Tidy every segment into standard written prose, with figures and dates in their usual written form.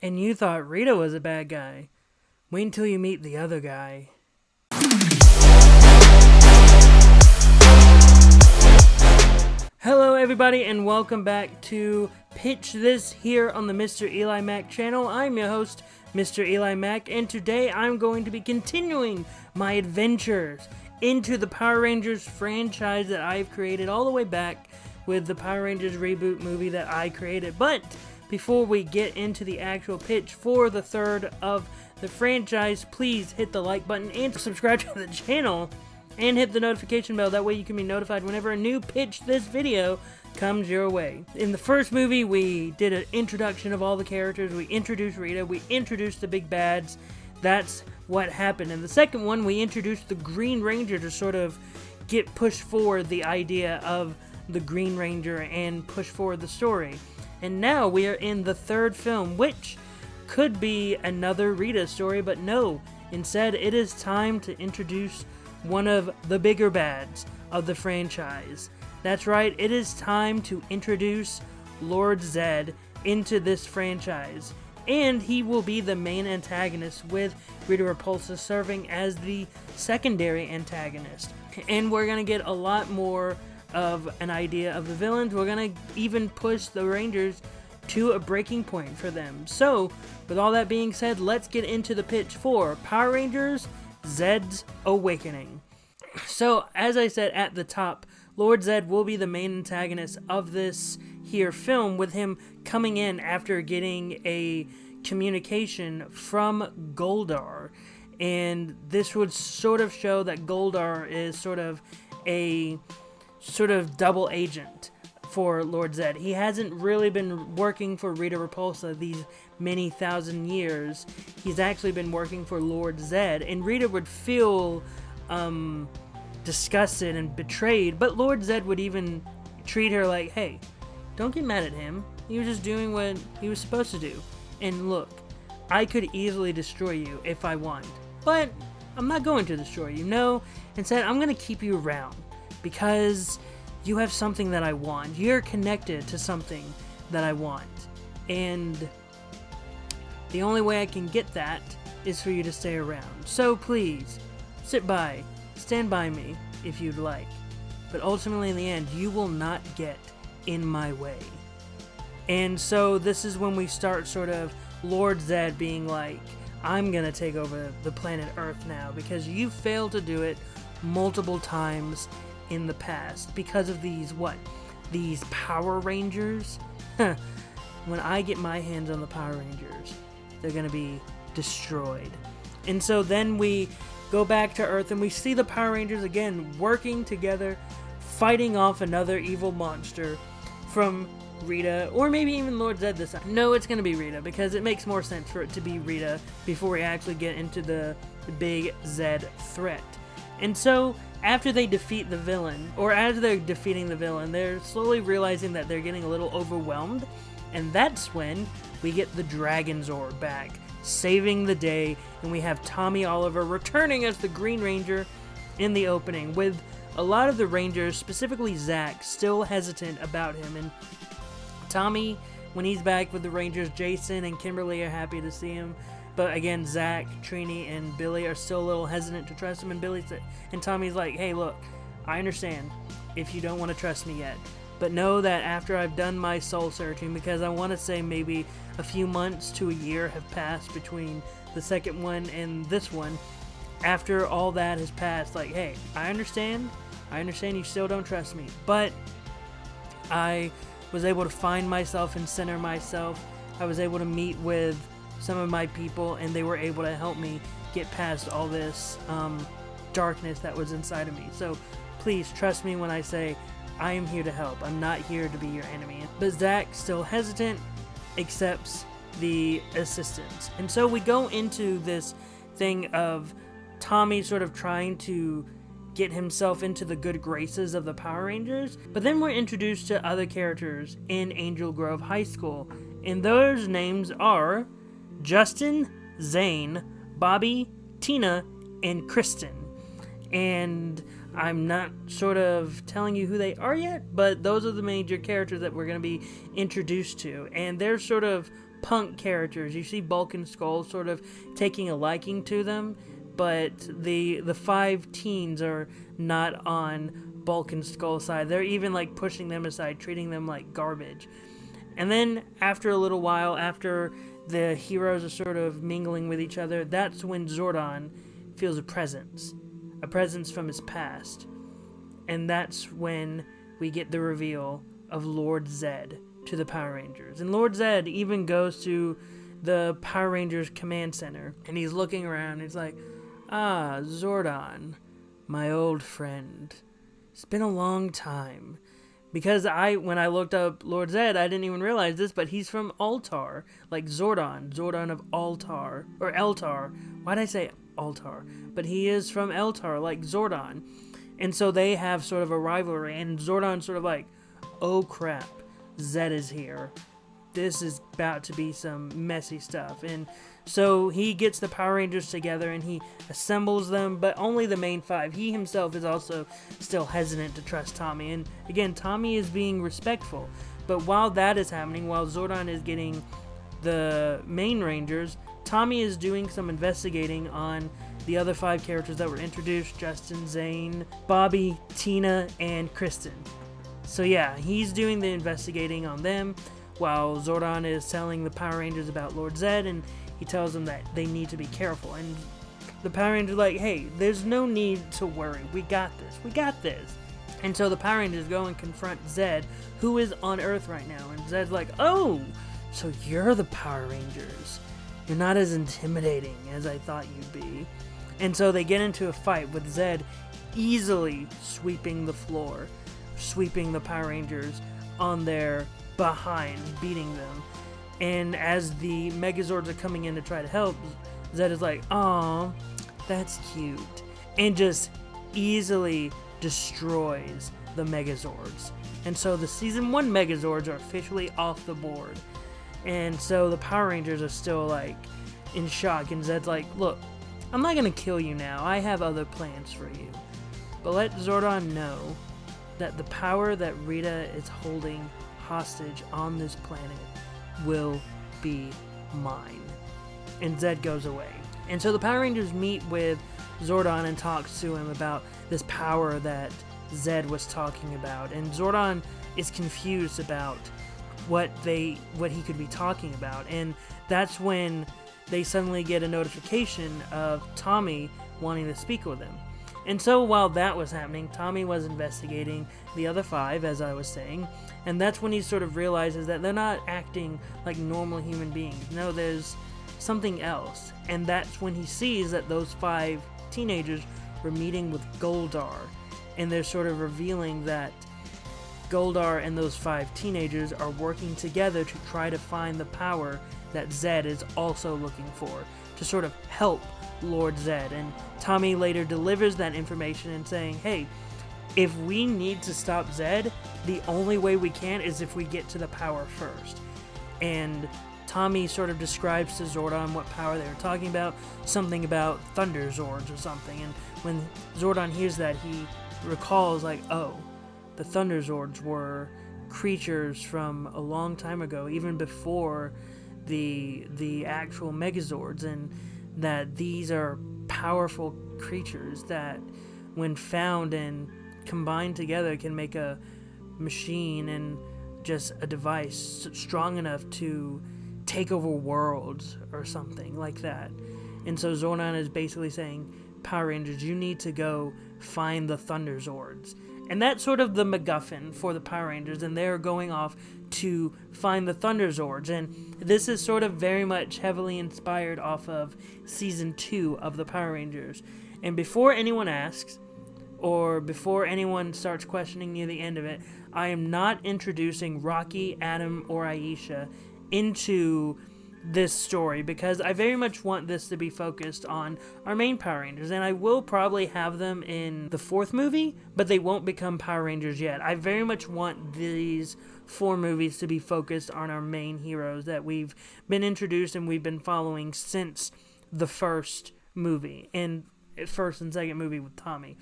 And you thought Rita was a bad guy. Wait until you meet the other guy. Hello everybody and welcome back to Pitch This here on the MrEliMac channel. I'm your host, MrEliMac, and today I'm going to be continuing my adventures into the Power Rangers franchise that I've created all the way back with the Power Rangers Reboot movie that I created. But before we get into the actual pitch for the third of the franchise, please hit the like button and subscribe to the channel and hit the notification bell. That way you can be notified whenever a new Pitch This video comes your way. In the first movie, we did an introduction of all the characters. We introduced Rita. We introduced the big bads. That's what happened. In the second one, we introduced the Green Ranger to sort of get pushed forward the idea of the Green Ranger and push forward the story. And now we are in the third film, which could be another Rita story, but no. Instead, it is time to introduce one of the bigger bads of the franchise. That's right, it is time to introduce Lord Zedd into this franchise. And he will be the main antagonist, with Rita Repulsa serving as the secondary antagonist. And we're going to get a lot more of an idea of the villains. We're going to even push the Rangers to a breaking point for them. So, with all that being said, let's get into the pitch for Power Rangers Zedd's Awakening. So, as I said at the top, Lord Zedd will be the main antagonist of this here film, with him coming in after getting a communication from Goldar. And this would sort of show that Goldar is sort of a double agent for Lord Zedd. He hasn't really been working for Rita Repulsa these many thousand years. He's actually been working for Lord Zedd, and Rita would feel disgusted and betrayed, but Lord Zedd would even treat her like, hey, don't get mad at him. He was just doing what he was supposed to do. And look, I could easily destroy you if I want, but I'm not going to destroy you. No, instead I'm going to keep you around because you have something that I want. You're connected to something that I want. And the only way I can get that is for you to stay around. So please, sit by, stand by me if you'd like. But ultimately in the end, you will not get in my way. And so this is when we start sort of Lord Zedd being like, I'm gonna take over the planet Earth now because you failed to do it multiple times in the past because of these Power Rangers. When I get my hands on the Power Rangers, they're gonna be destroyed. And so then we go back to Earth and we see the Power Rangers again working together, fighting off another evil monster from Rita, or maybe even Lord Zedd this time. No, it's gonna be Rita because it makes more sense for it to be Rita before we actually get into the big Zedd threat. And so after they defeat the villain, or as they're defeating the villain, they're slowly realizing that they're getting a little overwhelmed, and that's when we get the Dragon Zord back, saving the day, and we have Tommy Oliver returning as the Green Ranger in the opening, with a lot of the Rangers, specifically Zach, still hesitant about him. And Tommy, when he's back with the Rangers, Jason and Kimberly are happy to see him. But again, Zach, Trini, and Billy are still a little hesitant to trust him. And Tommy's like, hey, look, I understand if you don't want to trust me yet. But know that after I've done my soul searching, because I want to say maybe a few months to a year have passed between the second one and this one. After all that has passed, like, hey, I understand you still don't trust me. But I was able to find myself and center myself. I was able to meet with some of my people, and they were able to help me get past all this darkness that was inside of me. So please trust me when I say I am here to help. I'm not here to be your enemy. But Zach, still hesitant, accepts the assistance. And so we go into this thing of Tommy sort of trying to get himself into the good graces of the Power Rangers, but then we're introduced to other characters in Angel Grove High School, and those names are Justin, Zane, Bobby, Tina, and Kristen. And I'm not sort of telling you who they are yet, but those are the major characters that we're going to be introduced to. And they're sort of punk characters. You see Bulk and Skull sort of taking a liking to them, but the 5 teens are not on Bulk and Skull's side. They're even like pushing them aside, treating them like garbage. And then after a little while, after the heroes are sort of mingling with each other, that's when Zordon feels a presence from his past. And that's when we get the reveal of Lord Zedd to the Power Rangers. And Lord Zedd even goes to the Power Rangers command center, and he's looking around. He's like, Zordon, my old friend. It's been a long time. Because when I looked up Lord Zedd, I didn't even realize this, but he's from Altar. Like Zordon of Altar. Or Eltar. Why'd I say Altar? But he is from Eltar, like Zordon. And so they have sort of a rivalry, and Zordon's sort of like, oh crap, Zedd is here. This is about to be some messy stuff. And so he gets the Power Rangers together and he assembles them, but only the main 5. He himself is also still hesitant to trust Tommy. And again, Tommy is being respectful. But while that is happening, while Zordon is getting the main Rangers, Tommy is doing some investigating on the other 5 characters that were introduced: Justin, Zane, Bobby, Tina, and Kristen. So yeah, he's doing the investigating on them, while Zordon is telling the Power Rangers about Lord Zedd, and he tells them that they need to be careful. And the Power Rangers are like, hey, there's no need to worry. We got this. And so the Power Rangers go and confront Zedd, who is on Earth right now. And Zedd's like, oh, so you're the Power Rangers. You're not as intimidating as I thought you'd be. And so they get into a fight with Zedd easily sweeping the floor, sweeping the Power Rangers on their behind, beating them. And as the Megazords are coming in to try to help, Zedd is like, "Aw, that's cute," and just easily destroys the Megazords. And so the Season 1 Megazords are officially off the board. And so the Power Rangers are still like in shock, and Zedd's like, "Look, I'm not gonna kill you now. I have other plans for you. But let Zordon know that the power that Rita is holding hostage on this planet will be mine." And Zedd goes away. And so the Power Rangers meet with Zordon and talks to him about this power that Zedd was talking about. And Zordon is confused about what he could be talking about. And that's when they suddenly get a notification of Tommy wanting to speak with him. And so while that was happening, Tommy was investigating the other 5, as I was saying, and that's when he sort of realizes that they're not acting like normal human beings. No, there's something else. And that's when he sees that those 5 teenagers were meeting with Goldar, and they're sort of revealing that Goldar and those 5 teenagers are working together to try to find the power that Zedd is also looking for, to sort of help Lord Zedd. And Tommy later delivers that information and saying, hey, if we need to stop Zedd, the only way we can is if we get to the power first. And Tommy sort of describes to Zordon what power they were talking about, something about Thunder Zords or something. And when Zordon hears that, he recalls like, oh, the Thunder Zords were creatures from a long time ago, even before the actual Megazords, and that these are powerful creatures that, when found and combined together, can make a machine and just a device strong enough to take over worlds or something like that. And so Zordon is basically saying, Power Rangers, you need to go find the Thunder Zords. And that's sort of the MacGuffin for the Power Rangers, and they're going off to find the Thunder Zords. And this is sort of very much heavily inspired off of Season 2 of the Power Rangers. And before anyone asks, or before anyone starts questioning near the end of it, I am not introducing Rocky, Adam, or Aisha into this story, because I very much want this to be focused on our main Power Rangers, and I will probably have them in the 4th movie, but they won't become Power Rangers yet. I very much want these 4 movies to be focused on our main heroes that we've been introduced and we've been following since the first movie, and first and second movie with Tommy.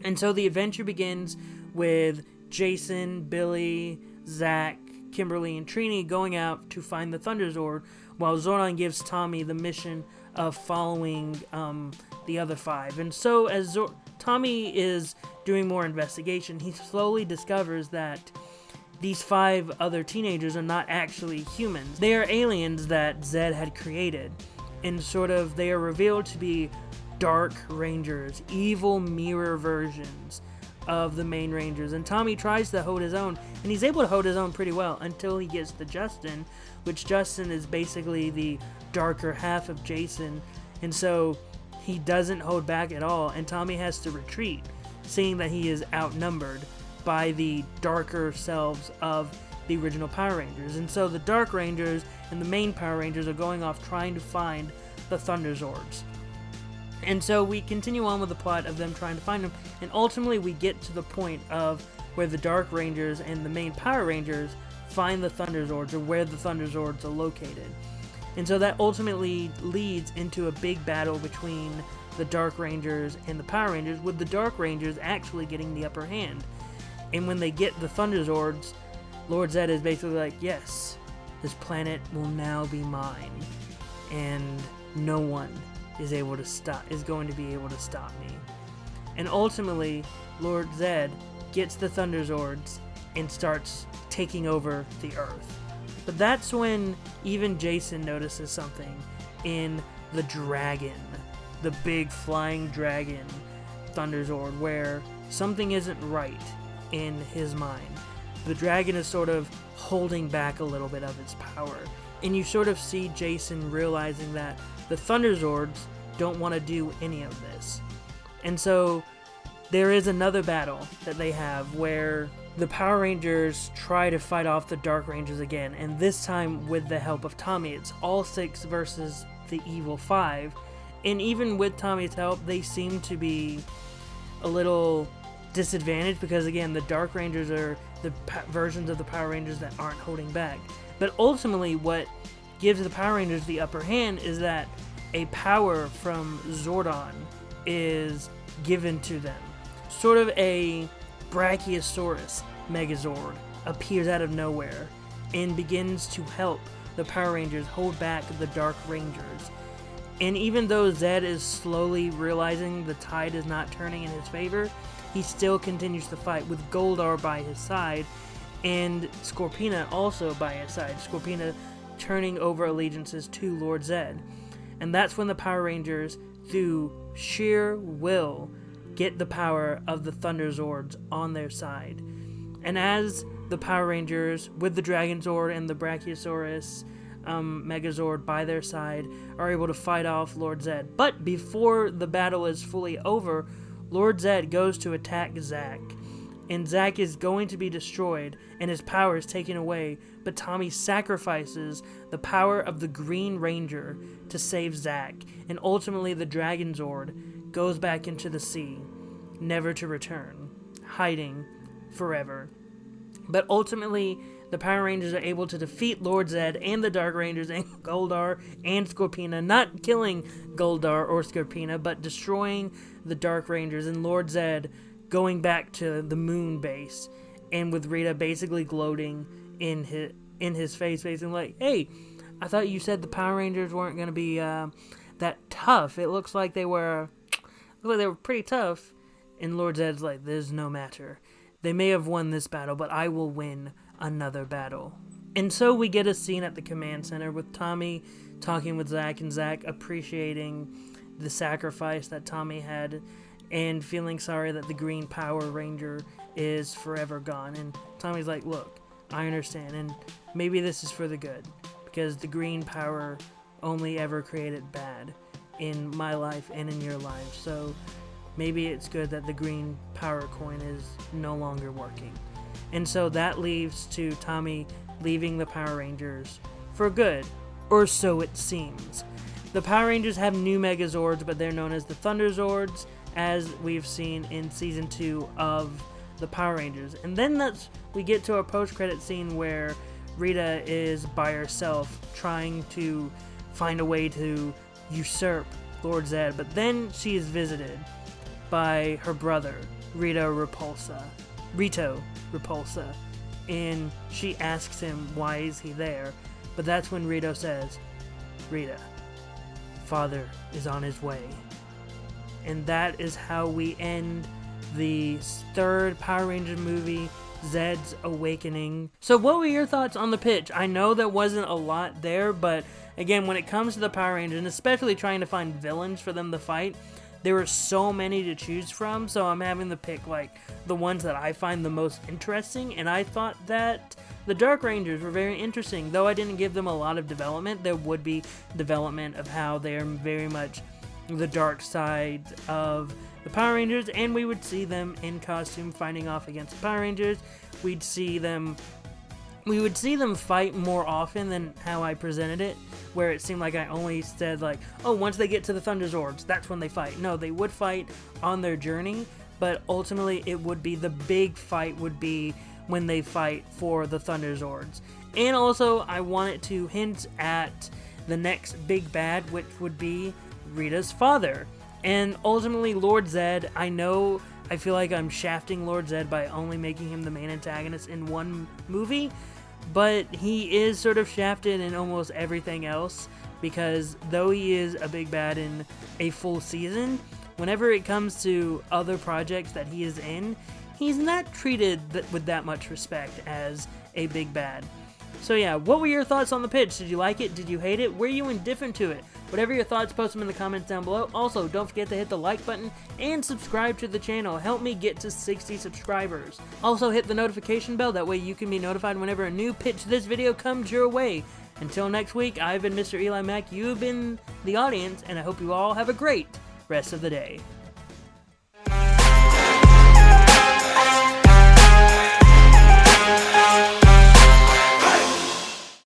And so the adventure begins with Jason, Billy, Zach, Kimberly and Trini going out to find the Thunder Zord, while Zordon gives Tommy the mission of following the other 5. And so as Tommy is doing more investigation, he slowly discovers that these 5 other teenagers are not actually humans. They are aliens that Zedd had created. And they are revealed to be Dark Rangers, evil mirror versions of the main Rangers. And Tommy tries to hold his own, and he's able to hold his own pretty well until he gets to Justin, which Justin is basically the darker half of Jason. And so he doesn't hold back at all, and Tommy has to retreat, seeing that he is outnumbered by the darker selves of the original Power Rangers. And so the Dark Rangers and the main Power Rangers are going off trying to find the Thunder Zords. And so we continue on with the plot of them trying to find them, and ultimately we get to the point of where the Dark Rangers and the main Power Rangers find the Thunder Zords, or where the Thunder Zords are located. And so that ultimately leads into a big battle between the Dark Rangers and the Power Rangers, with the Dark Rangers actually getting the upper hand. And when they get the Thunder Zords, Lord Zedd is basically like, yes, this planet will now be mine, and no one is going to be able to stop me. And ultimately, Lord Zedd gets the Thunder Zords and starts taking over the Earth. But that's when even Jason notices something in the dragon, the big flying dragon Thunder Zord, where something isn't right in his mind. The dragon is sort of holding back a little bit of its power. And you sort of see Jason realizing that the Thunder Zords don't want to do any of this. And so there is another battle that they have where the Power Rangers try to fight off the Dark Rangers again, and this time with the help of Tommy. It's all 6 versus the evil 5, and even with Tommy's help, they seem to be a little disadvantaged, because again, the Dark Rangers are the versions of the Power Rangers that aren't holding back. But ultimately, what gives the Power Rangers the upper hand is that a power from Zordon is given to them. Sort of a Brachiosaurus Megazord appears out of nowhere and begins to help the Power Rangers hold back the Dark Rangers. And even though Zedd is slowly realizing the tide is not turning in his favor, he still continues to fight, with Goldar by his side and Scorpina also by his side. Scorpina turning over allegiances to Lord Zedd. And that's when the Power Rangers, through sheer will, get the power of the Thunder Zords on their side. And as the Power Rangers, with the Dragon Zord and the Brachiosaurus Megazord by their side, are able to fight off Lord Zedd. But before the battle is fully over, Lord Zedd goes to attack Zack. And Zack is going to be destroyed, and his power is taken away, but Tommy sacrifices the power of the Green Ranger to save Zack, and ultimately the Dragon Zord goes back into the sea, never to return, hiding forever. But ultimately, the Power Rangers are able to defeat Lord Zedd and the Dark Rangers and Goldar and Scorpina, not killing Goldar or Scorpina, but destroying the Dark Rangers, and Lord Zedd going back to the moon base, and with Rita basically gloating in his face, basically like, hey, I thought you said the Power Rangers weren't going to be that tough. It looks like they were pretty tough. And Lord Zedd's like, there's no matter. They may have won this battle, but I will win another battle. And so we get a scene at the command center with Tommy talking with Zack, and Zack appreciating the sacrifice that Tommy had, and feeling sorry that the Green Power Ranger is forever gone. And Tommy's like, look, I understand, and maybe this is for the good, because the Green Power only ever created bad in my life and in your life, so maybe it's good that the Green Power coin is no longer working. And so that leads to Tommy leaving the Power Rangers for good, or so it seems. The Power Rangers have new Megazords, but they're known as the Thunder Zords, as we've seen in Season 2 of the Power Rangers. And then we get to a post-credit scene where Rita is by herself trying to find a way to usurp Lord Zedd, but then she is visited by her brother, Rito Repulsa. and she asks him why is he there, but that's when Rito says, Rita, father is on his way. And that is how we end the third Power Rangers movie, Zedd's Awakening. So what were your thoughts on the pitch? I know there wasn't a lot there, but again, when it comes to the Power Rangers, and especially trying to find villains for them to fight, there were so many to choose from, so I'm having to pick like the ones that I find the most interesting, and I thought that the Dark Rangers were very interesting. Though I didn't give them a lot of development, there would be development of how they are very much the dark side of the Power Rangers, and we would see them in costume fighting off against the Power Rangers. We would see them fight more often than how I presented it, where it seemed like I only said like, oh, once they get to the Thunderzords, that's when they fight. No, they would fight on their journey, but ultimately it would be the big fight would be when they fight for the Thunderzords. And also, I wanted to hint at the next big bad, which would be Rita's father. And ultimately, Lord Zedd, I feel like I'm shafting Lord Zedd by only making him the main antagonist in one movie, but he is sort of shafted in almost everything else, because though he is a big bad in a full season, whenever it comes to other projects that he is in, he's not treated with that much respect as a big bad. So yeah, what were your thoughts on the pitch? Did you like it? Did you hate it? Were you indifferent to it? Whatever your thoughts, post them in the comments down below. Also, don't forget to hit the like button and subscribe to the channel. Help me get to 60 subscribers. Also, hit the notification bell. That way you can be notified whenever a new Pitch This video comes your way. Until next week, I've been MrEliMac. You've been the audience, and I hope you all have a great rest of the day.